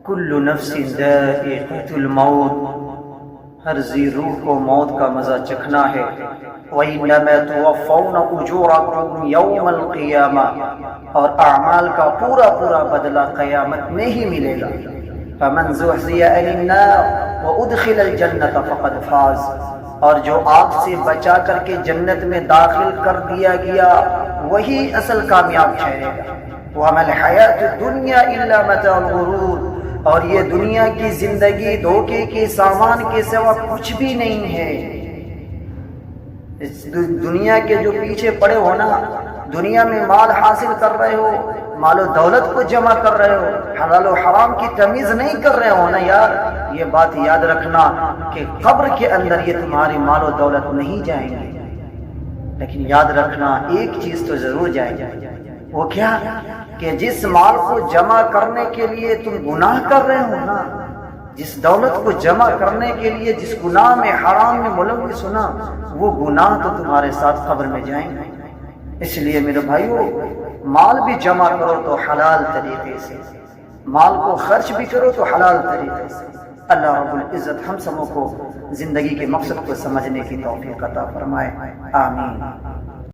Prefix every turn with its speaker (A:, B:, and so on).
A: کل نفس ذائقۃ الموت، ہر ذی روح کو موت کا مزہ چکھنا ہے۔ وَإِنَّمَا تُوَفَّوْنَ أُجُورَكُمْ يَوْمَ الْقِيَامَةِ، اور اعمال کا پورا پورا بدلہ قیامت میں ہی ملے گا۔ فَمَنْ زُحْزِحَ عَنِ النَّارِ وَأُدْخِلَ الْجَنَّةَ فَقَدْ فَازَ، اور جو آگ سے بچا کر کے جنت میں داخل کر دیا گیا وہی اصل کامیاب ٹھہرے گا۔ وَمَا الْحَيَاةُ الدُّنْيَا إِلَّا مَتَاعُ الْغُرُورِ، اور یہ دنیا کی زندگی دھوکے کے سامان کے سوا کچھ بھی نہیں ہے۔ اس دنیا کے جو پیچھے پڑے ہو نا، دنیا میں مال حاصل کر رہے ہو، مال و دولت کو جمع کر رہے ہو، حلال و حرام کی تمیز نہیں کر رہے ہو نا یار، یہ بات یاد رکھنا کہ قبر کے اندر یہ تمہاری مال و دولت نہیں جائیں گے، لیکن یاد رکھنا ایک چیز تو ضرور جائے گا۔ وہ کیا؟ کہ جس مال کو جمع کرنے کے لیے تم گناہ کر رہے ہو نا، جس دولت کو جمع کرنے کے لیے جس گناہ میں حرام میں ملوث ہونا، وہ گناہ تو تمہارے ساتھ قبر میں جائیں گے۔ اس لیے میرے بھائیو، مال بھی جمع کرو تو حلال طریقے سے، مال کو خرچ بھی کرو تو حلال طریقے سے۔ اللہ رب العزت ہم سبوں کو زندگی کے مقصد کو سمجھنے کی توفیق عطا فرمائے، آمین۔